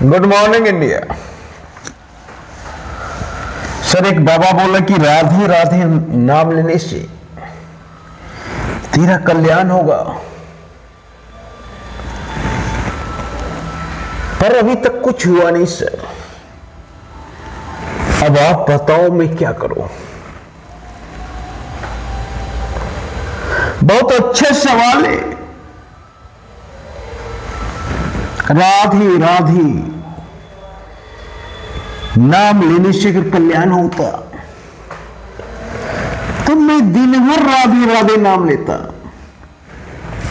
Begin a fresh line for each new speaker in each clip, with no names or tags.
Good morning India. Sir, एक बाबा बोला कि राधे राधे नाम लेने से तेरा कल्याण होगा, पर अभी तक कुछ हुआ नहीं सर। अब आप बताओ मैं क्या करूं? बहुत अच्छा सवाल है। राधे राधे नाम लेने से अगर कल्याण होता तो मैं दिन भर राधे राधे नाम लेता,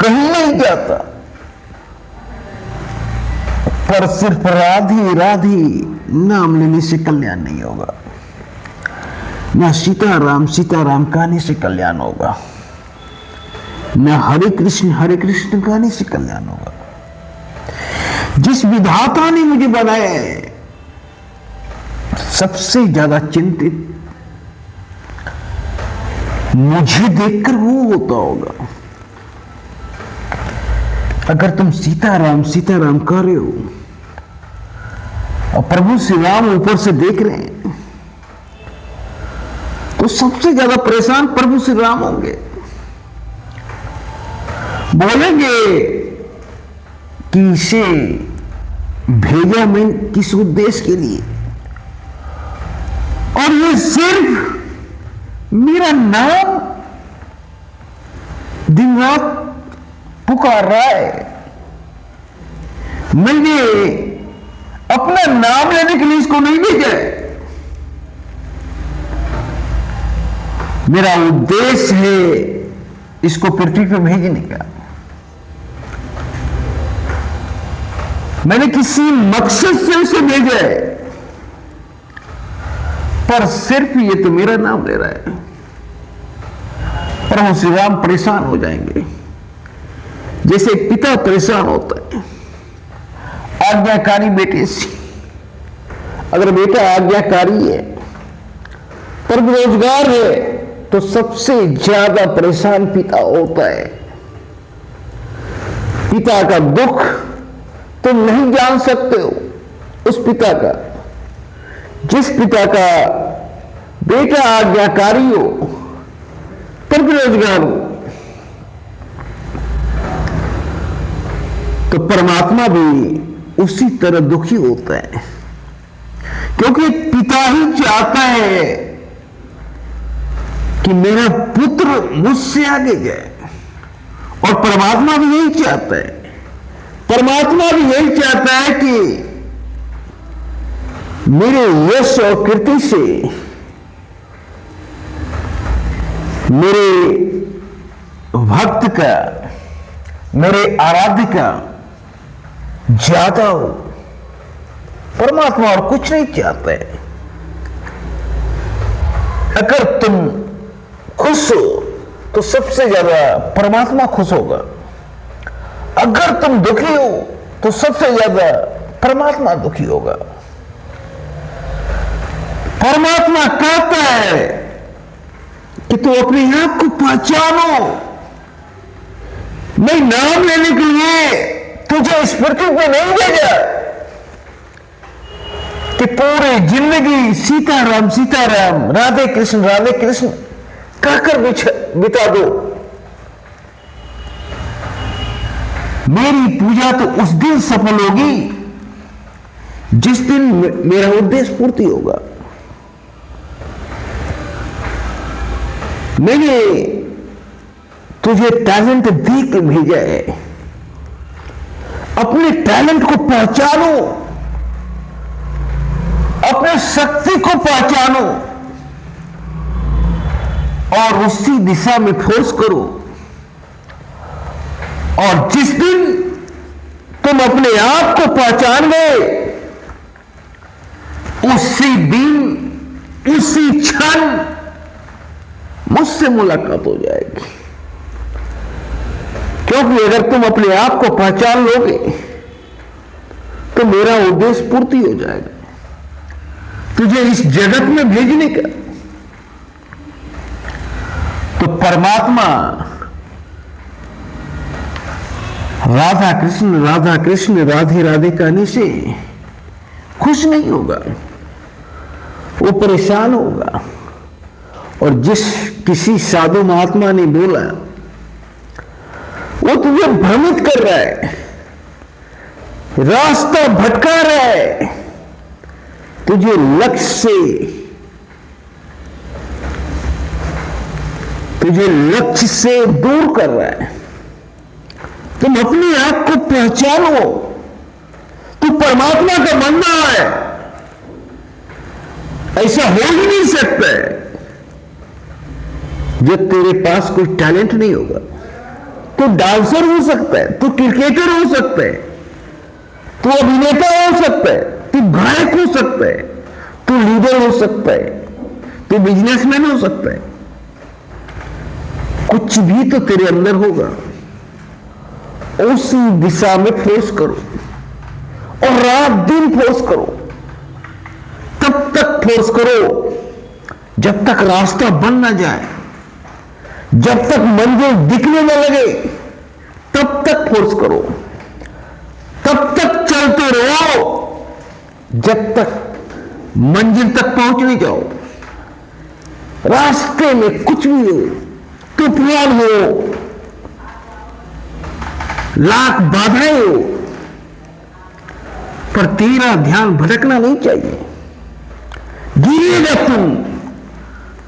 कहीं नहीं जाता। पर सिर्फ राधे राधे नाम लेने से कल्याण नहीं होगा, ना सीताराम सीताराम कहने से कल्याण होगा, ना हरे कृष्ण कहने से कल्याण होगा। जिस विधाता ने मुझे बनाया है, सबसे ज्यादा चिंतित मुझे देखकर वो होता होगा। अगर तुम सीताराम सीताराम कह रहे हो और प्रभु श्री राम ऊपर से देख रहे हैं, तो सबसे ज्यादा परेशान प्रभु श्री राम होंगे। बोलेंगे कि इसे भेजा मैं किस उद्देश्य के लिए, और ये सिर्फ मेरा नाम दिन रात पुकार रहा है। मैंने अपना नाम लेने के लिए इसको नहीं भेजा है। मेरा उद्देश्य है इसको पृथ्वी पर भेजने का। मैंने किसी मकसद से इसे भेजा है, पर सिर्फ ये तो मेरा नाम ले रहा है। प्रभु श्री राम परेशान हो जाएंगे, जैसे पिता परेशान होता है आज्ञाकारी बेटे से। अगर बेटा आज्ञाकारी है पर बेरोजगार है, तो सबसे ज्यादा परेशान पिता होता है। पिता का दुख तुम नहीं जान सकते हो, उस पिता का, जिस पिता का बेटा आज्ञाकारी हो पर बेरोजगार हो। तो परमात्मा भी उसी तरह दुखी होता है, क्योंकि पिता ही चाहता है कि मेरा पुत्र मुझसे आगे जाए, और परमात्मा भी यही चाहता है। परमात्मा भी यही चाहता है कि मेरे यश और कीर्ति से मेरे भक्त का, मेरे आराध्य का ज्यादा हो। परमात्मा और कुछ नहीं चाहता है। अगर तुम खुश हो तो सबसे ज्यादा परमात्मा खुश होगा। अगर तुम दुखी हो तो सबसे ज्यादा परमात्मा दुखी होगा। परमात्मा कहता है कि तू अपने आप को पहचानो। मैं नाम लेने के लिए तुझे इस पृथ्वी पे नहीं भेजा कि पूरी जिंदगी सीताराम सीताराम राधे कृष्ण कहकर बिता दो। मेरी पूजा तो उस दिन सफल होगी जिस दिन मेरा उद्देश्य पूर्ति होगा। मैंने तुझे टैलेंट दे के भेजा है। अपने टैलेंट को पहचानो, अपने शक्ति को पहचानो और उसी दिशा में फोर्स करो। और जिस दिन तुम अपने आप को पहचान गए, उसी दिन उसी क्षण मुझसे मुलाकात हो जाएगी। क्योंकि अगर तुम अपने आप को पहचान लोगे तो मेरा उद्देश्य पूर्ति हो जाएगा, तुझे इस जगत में भेजने का। तो परमात्मा राधा कृष्ण राधे राधे कहने से खुश नहीं होगा, वो परेशान होगा। और जिस किसी साधु महात्मा ने बोला, वो तुझे भ्रमित कर रहा है, रास्ता भटका रहा है, तुझे लक्ष्य से दूर कर रहा है। तुम अपने आप को पहचानो, तू परमात्मा का बंदा है। ऐसा हो ही नहीं सकता है जब तेरे पास कोई टैलेंट नहीं होगा। तू डांसर हो सकता है, तू क्रिकेटर हो सकता है, तू अभिनेता हो सकता है, तू गायक हो सकता है, तू लीडर हो सकता है, तू बिजनेसमैन हो सकता है। कुछ भी तो तेरे अंदर होगा, उसी दिशा में फोर्स करो और रात दिन फोर्स करो। तब तक फोर्स करो जब तक रास्ता बन ना जाए, जब तक मंजिल दिखने न लगे, तब तक फोर्स करो, तब तक चलते रहो जब तक मंजिल तक पहुंच नहीं जाओ। रास्ते में कुछ भी हो, तूफान हो, लाख बाधाएं हो, पर तेरा ध्यान भटकना नहीं चाहिए। गिरेगा तू,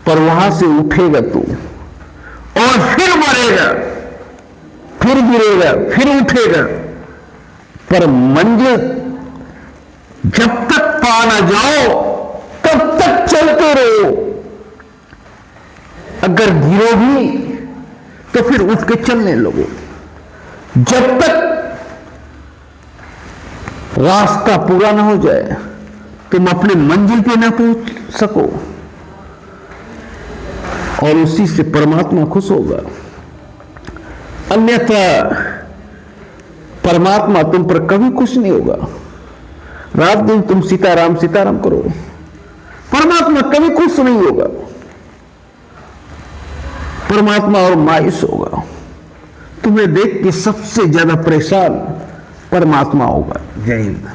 पर वहां से उठेगा तू, और फिर मरेगा, फिर गिरेगा, फिर उठेगा, पर मंजिल जब तक पा ना जाओ तब तक चलते रहो। अगर गिरो भी तो फिर उठ के चलने लगो। जब तक रास्ता पूरा ना हो जाए तुम अपने मंजिल पे ना पहुंच सको, और उसी से परमात्मा खुश होगा। अन्यथा परमात्मा तुम पर कभी खुश नहीं होगा। रात दिन तुम सीताराम सीताराम करो, परमात्मा कभी खुश नहीं होगा। परमात्मा और मायूस होगा। तुम्हें देख के सबसे ज्यादा परेशान परमात्मा होगा। जय हिंद।